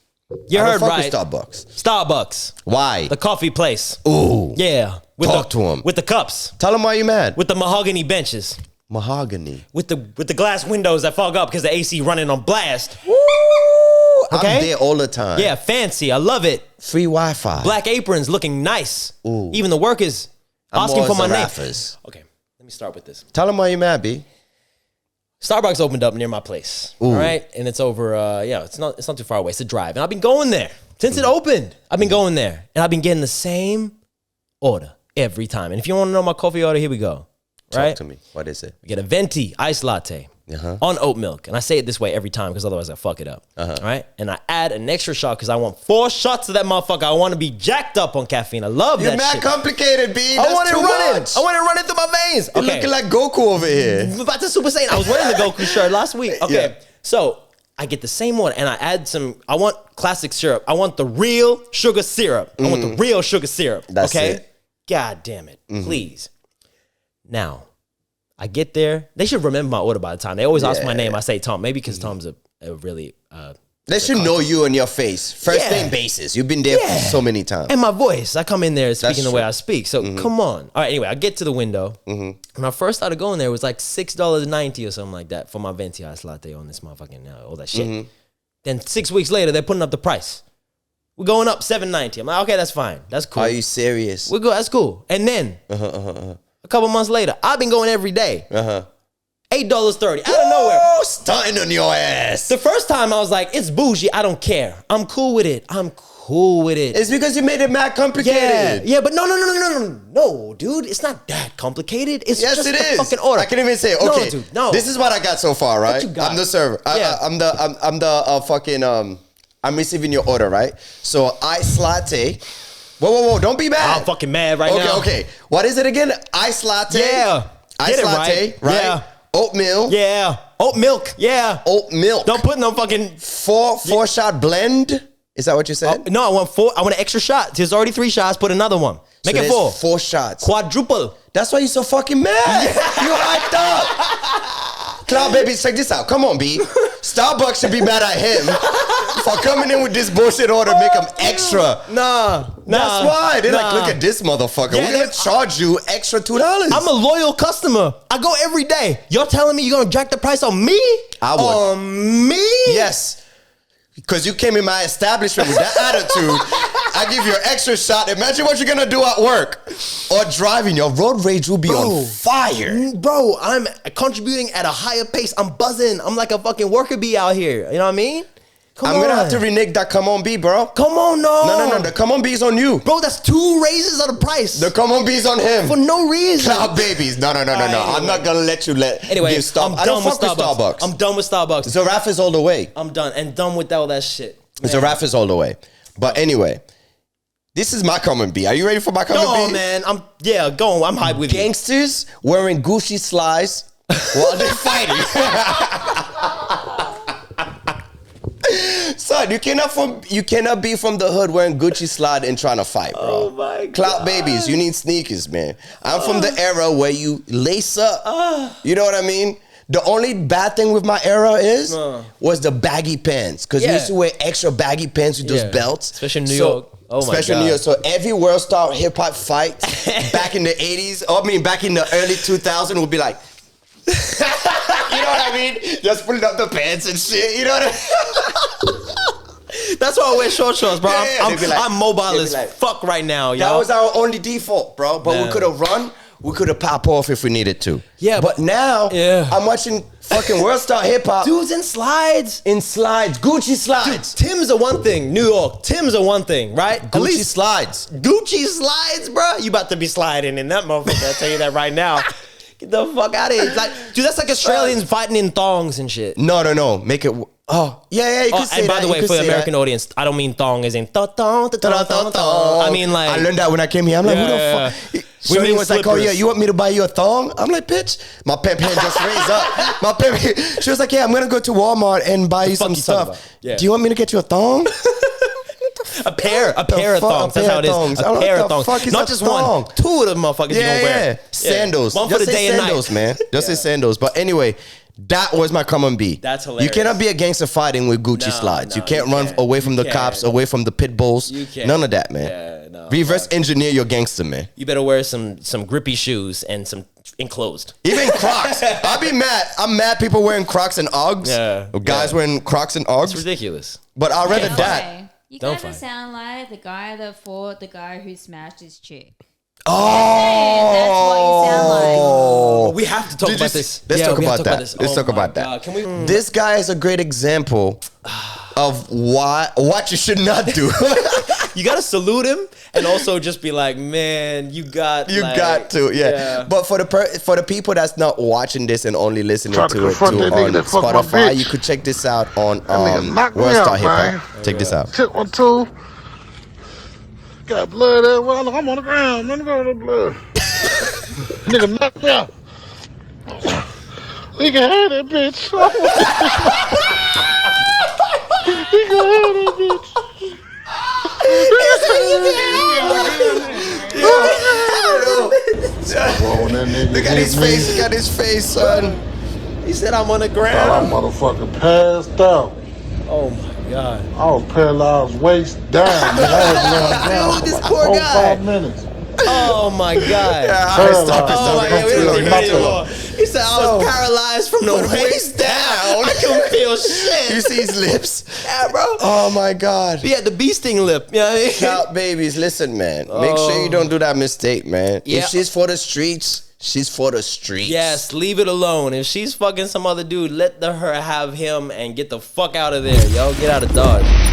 You I don't heard fuck right. with Starbucks. Starbucks. Why? The coffee place. Ooh. Yeah. Talk to him. With the cups. Tell him why you mad. With the mahogany benches. Mahogany. With the glass windows that fog up because the AC running on blast. Woo! Okay. I'm there all the time. Yeah, fancy. I love it. Free Wi-Fi. Black aprons looking nice. Ooh. Even the workers asking for my name. Okay, let me start with this. Tell him why you mad, B. Starbucks opened up near my place. All right, and it's over. It's not too far away. It's a drive, and I've been going there since it opened. I've been going there, and I've been getting the same order every time. And if you want to know my coffee order, here we go. Right? Talk to me. What is it? We get a venti iced latte on oat milk, and I say it this way every time because otherwise I fuck it up. All right, and I add an extra shot because I want 4 shots of that motherfucker. I want to be jacked up on caffeine. I love You're that mad shit. complicated, B. That's I want it too running. much. I want it running through my veins. You're looking like Goku over here. About to Super Saiyan. I was wearing the Goku shirt last week. Okay, Yeah. so I get the same one, and I add some. I want classic syrup. I want the real sugar syrup. I want the real sugar syrup. That's okay. it. God damn it, please. Now, I get there. They should remember my order by the time. They always ask my name. I say Tom. Maybe because Tom's a really They should know you and your face. First name basis. You've been there for so many times. And my voice. I come in there speaking the way true. I speak. So come on. All right, anyway, I get to the window. When I first started going there, it was like $6.90 or something like that for my venti ice latte on this motherfucking, all that shit. Then 6 weeks later, they're putting up the price. We're going up $7.90. I'm like, okay, that's fine. That's cool. Are you serious? We're good. That's cool. And then a couple months later, I've been going every day. $8.30 out of nowhere. Stunting on your ass. The first time I was like, it's bougie. I don't care. I'm cool with it. It's because you made it mad complicated. Yeah, but no, dude. It's not that complicated. It's just it the is. fucking order. I can't even say, okay, No, dude, no. This is what I got so far, right? What you got? I'm the server. Yeah. I'm receiving your order, right? So ice latte. Whoa, don't be mad. I'm fucking mad right now. Okay. What is it again? Ice latte. Yeah. Ice Get it latte, right? Yeah. Oatmeal. Yeah. Oat milk. Yeah. Oat milk. Don't put no fucking... Four shot blend. Is that what you said? No, I want 4. I want an extra shot. There's already 3 shots. Put another one. Make So it there's 4. 4 shots. Quadruple. That's why you're so fucking mad. You hyped up. Cloud baby, check this out. Come on, B. Starbucks should be mad at him for coming in with this bullshit order, make him extra. Nah. That's why. They're like, look at this motherfucker. Yeah, We're going to charge you extra $2. I'm a loyal customer. I go every day. You're telling me you're going to jack the price on me? I would. On me? Yes. Because you came in my establishment with that attitude. I give you an extra shot. Imagine what you're going to do at work or driving. Your road rage will be on fire. Bro, I'm contributing at a higher pace. I'm buzzing. I'm like a fucking worker bee out here. You know what I mean? I'm going to have to renege that come on B, bro. Come on, no. No. The come on B is on you. Bro, that's 2 raises of the price. The come on B is on him. For no reason. Cloud babies. No. I'm not going to let you Anyway, give Starbucks. I'm done with Starbucks. I'm done with Starbucks. Zaraf is all the way. I'm done. And done with all that shit. Zaraf is all the way. But anyway, this is my common B. Are you ready for my common B? No, man. Go on. I'm hyped with you. Gangsters wearing Gucci slides while they're fighting. Son, you cannot be from the hood wearing Gucci slide and trying to fight, bro. Oh my God. Clout babies, you need sneakers, man. I'm from the era where you lace up. You know what I mean? The only bad thing with my era was the baggy pants. Because we used to wear extra baggy pants with those belts. Especially in New York. Oh my God. Especially in New York. So every world star hip hop fight back in the 80s, back in the early 2000s would be like, you know what I mean? Just pulling up the pants and shit. You know what I mean? That's why I wear short shorts, bro. I'm mobile as like, fuck right now, yo. That was our only default, bro. But we could have run. We could have popped off if we needed to. Yeah, but now I'm watching fucking world star hip hop. Dudes in slides. Gucci slides. Dude, Tim's are one thing. New York, Tim's are one thing, right? Gucci slides. Gucci slides, bro. You about to be sliding in that motherfucker. I'll tell you that right now. Get the fuck out of here. Like, dude, that's like Australians fighting in thongs and shit. No. Make it. Oh, yeah. You can say and by that. the way, for the American audience, I don't mean thong as in thong. I mean like. I learned that when I came here. I'm like, who the fuck? Shorty was like, oh yeah, you want me to buy you a thong? I'm like, bitch. My pimp hand just raised up. She was like, yeah, I'm gonna go to Walmart and buy you some stuff. Yeah. Do you want me to get you a thong? A pair of thongs. That's how it is. A pair of thongs. Not just one. 2 of them motherfuckers you gonna wear. Sandals. One for the day and night. Man. Just say sandals. But anyway, that was my common B. That's hilarious. You cannot be a gangster fighting with Gucci slides. You can't run away from the cops, away from the pit bulls. You can't. None of that, man. Yeah, no. Reverse engineer your gangster, man. You better wear some grippy shoes and some enclosed. Even Crocs. I'll be mad. I'm mad people wearing Crocs and Uggs. Yeah. Guys wearing Crocs and Uggs. It's ridiculous. But I'd rather that. You kind of sound like the guy that fought the guy who smashed his chick. Oh, that's what you sound like. We have to talk about this. Let's talk about that. Let's talk about that. Can we? This guy is a great example of what you should not do. You gotta salute him and also just be like, man, you got to, yeah. But for the people that's not watching this and only listening to it on Spotify, you could check this out on World Star Hip Hop. Check this out. Took 1, 2. Got blood everywhere. Look, I'm on the ground. Let me go to the blood. Nigga knocked me out. We can have that bitch. We can have that bitch. Look at his face. Look at his face, son. He said I'm on the ground. I'm motherfucking passed out. Oh my God. I was paralyzed waist down. Man. I was laying down This for like poor 4 guy. 5 minutes. Oh my God. I stopped and Oh my God, we don't feel need nothing. anymore. He said I was paralyzed from the waist down. I couldn't feel shit. You see his lips? Yeah, bro. Oh my God. He had the bee sting lip. You know what I mean? Shout babies, listen, man. Make sure you don't do that mistake, man. Yeah. If she's for the streets, she's for the streets. Yes, leave it alone. If she's fucking some other dude, let her have him and get the fuck out of there, yo. Get out of Dodge.